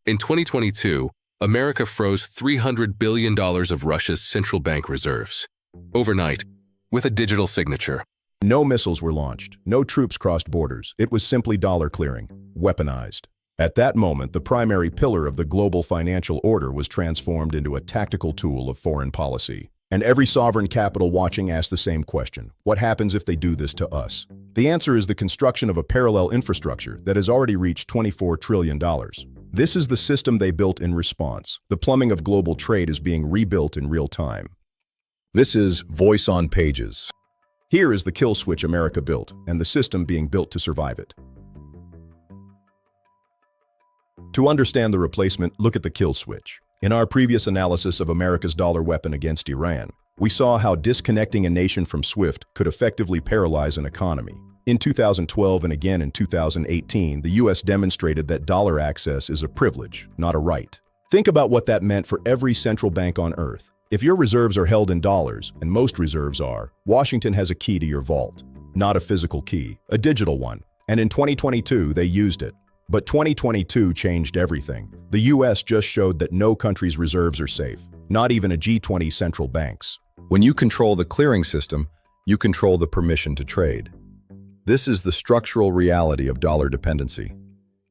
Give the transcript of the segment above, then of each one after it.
In 2022, America froze $300 billion of Russia's central bank reserves, overnight, with a digital signature. No missiles were launched, no troops crossed borders. It was simply dollar clearing, weaponized. At that moment, the primary pillar of the global financial order was transformed into a tactical tool of foreign policy. And every sovereign capital watching asked the same question: what happens if they do this to us? The answer is the construction of a parallel infrastructure that has already reached $24 trillion. This is the system they built in response. The plumbing of global trade is being rebuilt in real time. This is voice on pages. Here is the kill switch America built, and the system being built to survive it. To understand the replacement, look at the kill switch. In our previous analysis of America's dollar weapon against Iran, we saw how disconnecting a nation from SWIFT could effectively paralyze an economy. In 2012 and again in 2018, the US demonstrated that dollar access is a privilege, not a right. Think about what that meant for every central bank on Earth. If your reserves are held in dollars, and most reserves are, Washington has a key to your vault. Not a physical key, a digital one. And in 2022, they used it. But 2022 changed everything. The US just showed that no country's reserves are safe, not even a G20 central banks. When you control the clearing system, you control the permission to trade. This is the structural reality of dollar dependency.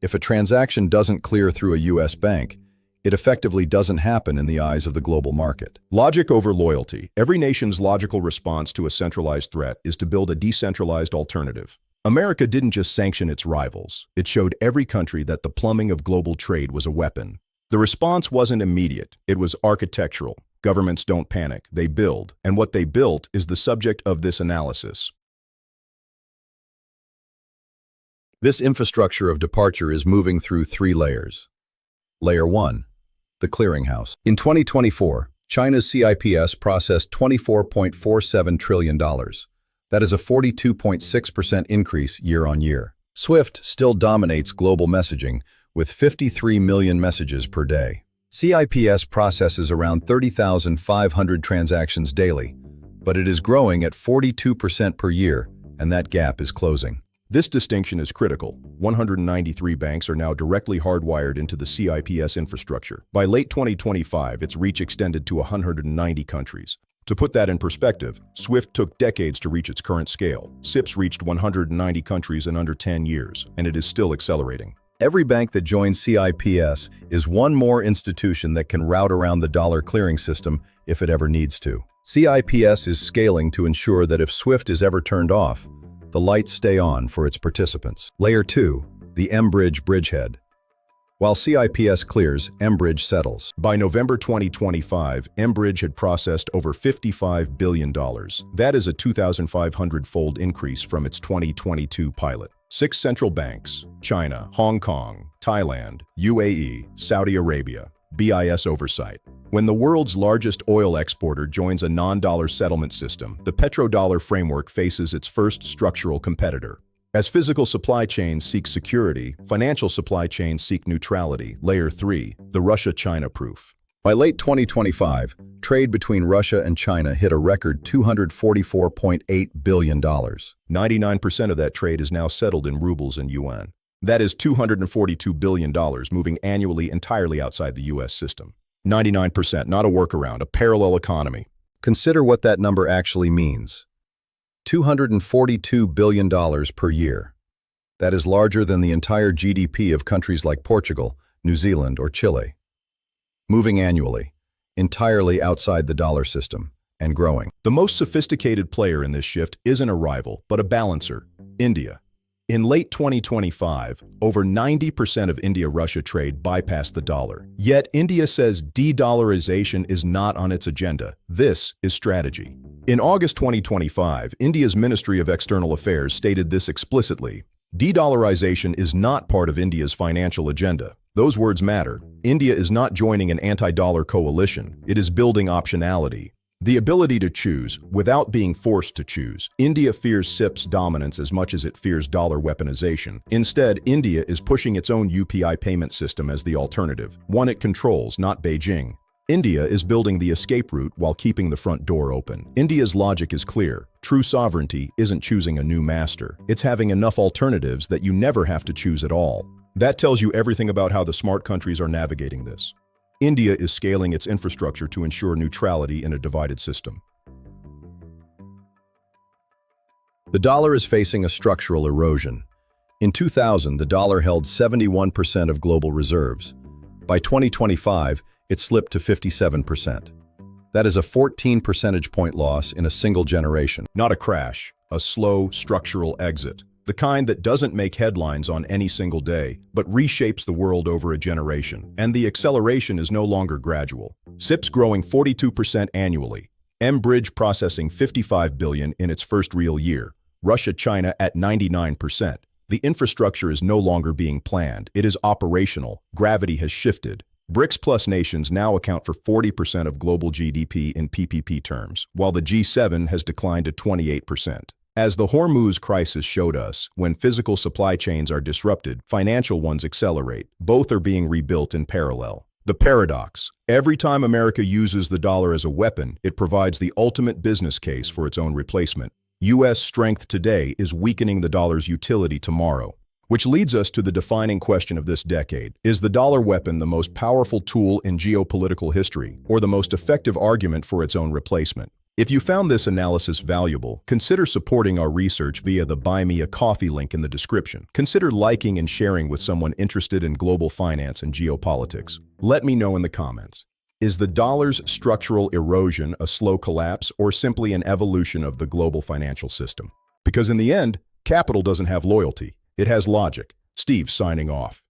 If a transaction doesn't clear through a US bank, it effectively doesn't happen in the eyes of the global market. Logic over loyalty. Every nation's logical response to a centralized threat is to build a decentralized alternative. America didn't just sanction its rivals. It showed every country that the plumbing of global trade was a weapon. The response wasn't immediate. It was architectural. Governments don't panic. They build. And what they built is the subject of this analysis. This infrastructure of departure is moving through three layers. Layer 1. The clearinghouse. In 2024, China's CIPS processed $24.47 trillion. That is a 42.6% increase year-on-year. SWIFT still dominates global messaging, with 53 million messages per day. CIPS processes around 30,500 transactions daily, but it is growing at 42% per year, and that gap is closing. This distinction is critical. 193 banks are now directly hardwired into the CIPS infrastructure. By late 2025, its reach extended to 190 countries. To put that in perspective, SWIFT took decades to reach its current scale. CIPS reached 190 countries in under 10 years, and it is still accelerating. Every bank that joins CIPS is one more institution that can route around the dollar clearing system if it ever needs to. CIPS is scaling to ensure that if SWIFT is ever turned off, the lights stay on for its participants. Layer 2, the mBridge bridgehead. While CIPS clears, mBridge settles. By November 2025, mBridge had processed over $55 billion. That is a 2,500-fold increase from its 2022 pilot. 6 central banks, China, Hong Kong, Thailand, UAE, Saudi Arabia, BIS oversight. When the world's largest oil exporter joins a non-dollar settlement system, the petrodollar framework faces its first structural competitor. As physical supply chains seek security, financial supply chains seek neutrality. Layer 3, the Russia-China proof. By late 2025, trade between Russia and China hit a record $244.8 billion. 99% of that trade is now settled in rubles and yuan. That is $242 billion moving annually entirely outside the US system. 99%, not a workaround, a parallel economy. Consider what that number actually means. $242 billion per year. That is larger than the entire GDP of countries like Portugal, New Zealand, or Chile. Moving annually, entirely outside the dollar system, and growing. The most sophisticated player in this shift isn't a rival, but a balancer: India. In late 2025, over 90% of India-Russia trade bypassed the dollar. Yet India says de-dollarisation is not on its agenda. This is strategy. In August 2025, India's Ministry of External Affairs stated this explicitly: de-dollarization is not part of India's financial agenda. Those words matter. India is not joining an anti-dollar coalition. It is building optionality. The ability to choose, without being forced to choose. India fears CIPS dominance as much as it fears dollar weaponization. Instead, India is pushing its own UPI payment system as the alternative, one it controls, not Beijing. India is building the escape route while keeping the front door open. India's logic is clear. True sovereignty isn't choosing a new master. It's having enough alternatives that you never have to choose at all. That tells you everything about how the smart countries are navigating this. India is scaling its infrastructure to ensure neutrality in a divided system. The dollar is facing a structural erosion. In 2000, the dollar held 71% of global reserves. By 2025, it slipped to 57%. That is a 14 percentage point loss in a single generation. Not a crash, a slow, structural exit. The kind that doesn't make headlines on any single day, but reshapes the world over a generation. And the acceleration is no longer gradual. CIPS growing 42% annually. mBridge processing 55 billion in its first real year. Russia-China at 99%. The infrastructure is no longer being planned. It is operational. Gravity has shifted. BRICS plus nations now account for 40% of global GDP in PPP terms, while the G7 has declined to 28%. As the Hormuz crisis showed us, when physical supply chains are disrupted, financial ones accelerate. Both are being rebuilt in parallel. The paradox: every time America uses the dollar as a weapon, it provides the ultimate business case for its own replacement. U.S. strength today is weakening the dollar's utility tomorrow. Which leads us to the defining question of this decade. Is the dollar weapon the most powerful tool in geopolitical history, or the most effective argument for its own replacement? If you found this analysis valuable, consider supporting our research via the Buy Me a Coffee link in the description. Consider liking and sharing with someone interested in global finance and geopolitics. Let me know in the comments. Is the dollar's structural erosion a slow collapse or simply an evolution of the global financial system? Because in the end, capital doesn't have loyalty. It has logic. Steve signing off.